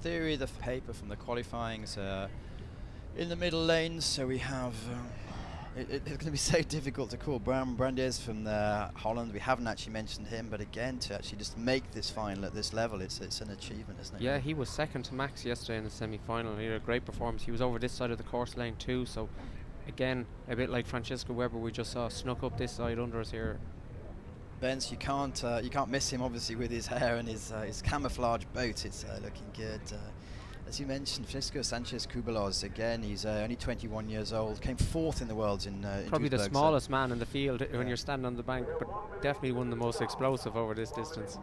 theory, the paper from the qualifyings in the middle lanes, so we have it's going to be so difficult to call. Brandes from Holland, we haven't actually mentioned him, but again, to actually just make this final at this level, it's an achievement, isn't it? Yeah, he was second to Max yesterday in the semi-final. He had a great performance. He was over this side of the course lane too, so again, a bit like Francesco Weber, we just saw snuck up this side under us here. Benz, you can't miss him, obviously, with his hair and his camouflage boat. It's looking good. As you mentioned, Francisco Sanchez Cubelos, again, he's only 21 years old, came fourth in the world in probably Duisburg, the smallest man in the field yeah, when you're standing on the bank, but definitely one of the most explosive over this distance.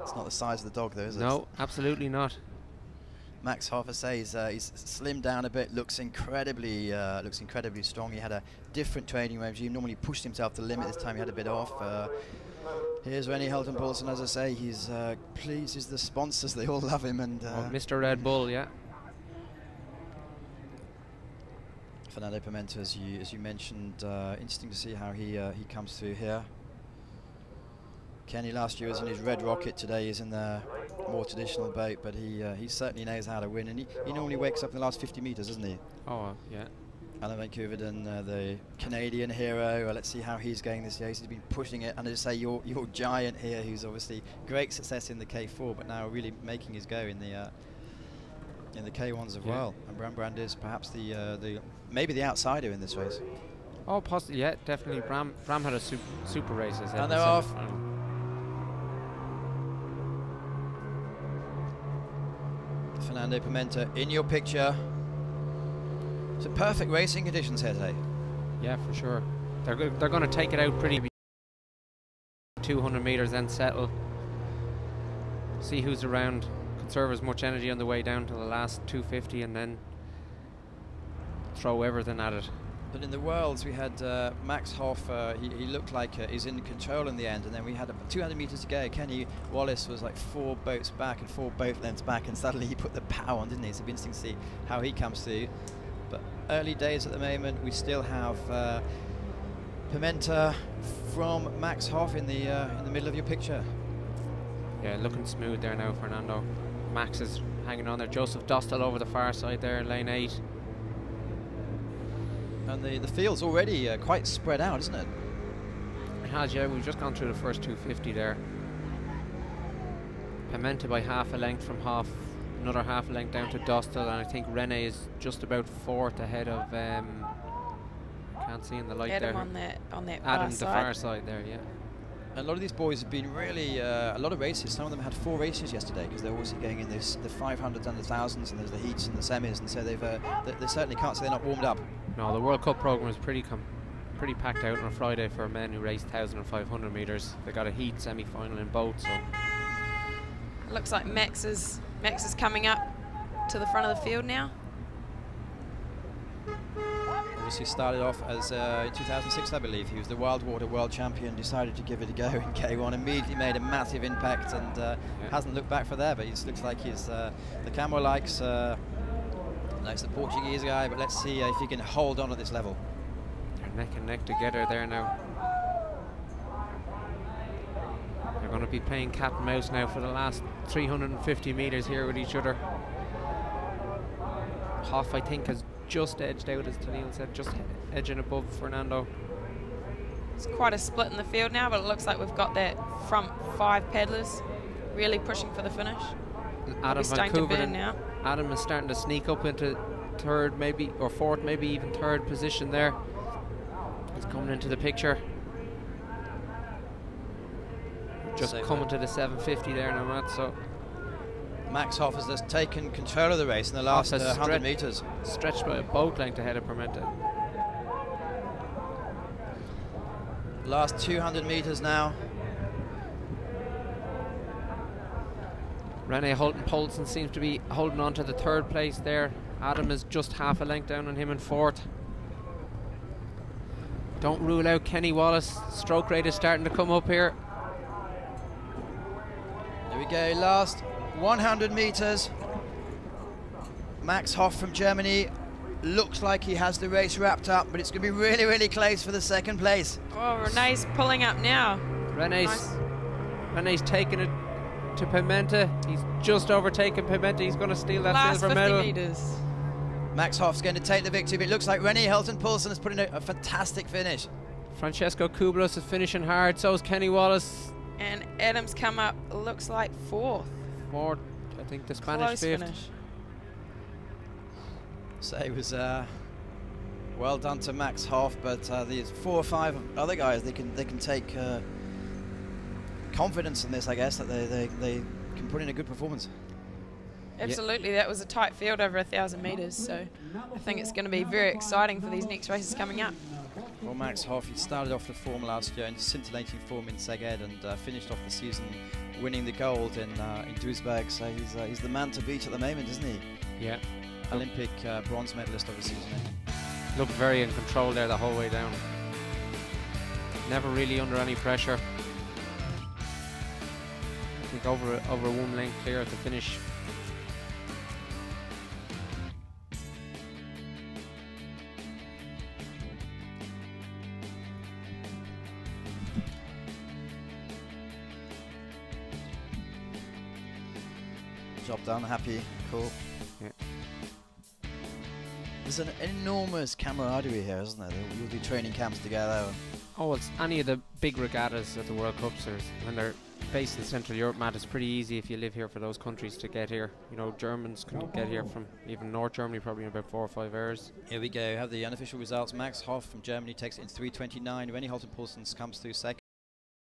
It's not the size of the dog, though, is it? No, absolutely not. Max Hoff, he's slimmed down a bit, looks incredibly strong. He had a different training regime. Normally pushed himself to the limit. This time he had a bit off. Here's Rennie Helton-Paulsen, as I say, he's pleases the sponsors. They all love him. And Mr. Red Bull, yeah. Fernando Pimenta, as you mentioned, interesting to see how he comes through here. Kenny last year was in his Red Rocket. Today he's in the more traditional boat, but he certainly knows how to win, and he normally wakes up in the last 50 meters, doesn't he? Oh, yeah. Alan Van Koeverden, the Canadian hero. Let's see how he's going this year. He's been pushing it, and as I say, your giant here, who's obviously great success in the K4, but now really making his go in the K1s as well. And Bram Brandes, perhaps maybe the outsider in this race. Oh, possibly, yeah, definitely. Bram had a super race. And they're off. Fernando Pimenta in your picture. It's a perfect racing conditions here today. Yeah, for sure. They're going to take it out pretty 200 meters, then settle. See who's around. Conserve as much energy on the way down to the last 250, and then throw everything at it. But in the Worlds, we had Max Hoff. He looked like he's in control in the end, and then we had 200 meters to go. Kenny Wallace was like 4 boats back and 4 boat lengths back, and suddenly he put the power on, didn't he? So it'll be interesting to see how he comes through. But early days at the moment, we still have Pimenta from Max Hoff in the middle of your picture. Yeah, looking smooth there now, Fernando. Max is hanging on there. Joseph Dostal over the far side there, lane 8. And the field's already quite spread out, isn't it? It has, yeah. We've just gone through the first 250 there. Pimenta by half a length from Hoff, another half a length down to Dostal, and I think Rene is just about 4th ahead of can't see in the light Adam there. on that Adam, far the side. far side there, yeah. A lot of these boys have been really a lot of races. Some of them had 4 races yesterday because they're also going in the 500s and the 1000s, and there's the heats and the semis, and so they certainly can't say they're not warmed up. No, the World Cup program is pretty packed out on a Friday for men who race 1,000 and 500 meters. They got a heat semi-final in both, so. It looks like Max is coming up to the front of the field now. Obviously started off as in 2006, I believe. He was the Wild Water World Champion, decided to give it a go in K1, immediately made a massive impact, and hasn't looked back for there, but he looks like he's the camera likes the Portuguese guy, but let's see if he can hold on at this level. They're neck and neck together there now. They're going to be playing cat and mouse now for the last 350 meters here with each other. Hoff, I think, has just edged out, as Tennille said, just edging above Fernando. It's quite a split in the field now, but it looks like we've got that front 5 paddlers really pushing for the finish. Adam Van Koeverden now. Adam is starting to sneak up into 3rd, maybe, or 4th, maybe even 3rd position there. He's coming into the picture. Just coming to the 750 there now, Matt. So Max Hoff has just taken control of the race in the last 100 meters. Stretched by a boat length ahead of Pimenta. Last 200 meters now. Rene Helton-Paulsen seems to be holding on to the 3rd place there. Adam is just half a length down on him in 4th. Don't rule out Kenny Wallace. Stroke rate is starting to come up here. There we go, last 100 meters. Max Hoff from Germany looks like he has the race wrapped up, but it's going to be really, really close for the 2nd place. Oh, Rene's pulling up now. Rene's taking it to Pimenta. He's just overtaken Pimenta. He's going to steal that Last silver 50 medal. meters. Max Hoff's going to take the victory, but it looks like Rennie Hilton-Poulsen has put in a fantastic finish. Francesco Kublos is finishing hard. So is Kenny Wallace. And Adams come up, looks like fourth. Fourth, I think the Spanish Close fifth. finish. So it was well done to Max Hoff, but the 4 or 5 other guys, they can take confidence in this, I guess, that they can put in a good performance. Absolutely, that was a tight field over 1,000 meters, so I think it's going to be very exciting for these next races coming up. Well, Max Hoff, he started off the form last year in scintillating form in Szeged and finished off the season winning the gold in Duisburg, so he's the man to beat at the moment, isn't he? Yeah. Olympic bronze medalist, obviously, isn't he? Looked very in control there the whole way down. Never really under any pressure. I think over 1 length clear at the finish. Job done, happy, cool. Yeah. There's an enormous camaraderie here, isn't there? You'll do training camps together. Oh, it's any of the big regattas at the World Cups. When they're based in Central Europe, Matt, it's pretty easy if you live here for those countries to get here. You know, Germans can get here from even North Germany probably in about 4 or 5 hours. Here we go, have the unofficial results. Max Hoff from Germany takes it in 3:29. Rennie Hilton-Poulsen comes through second.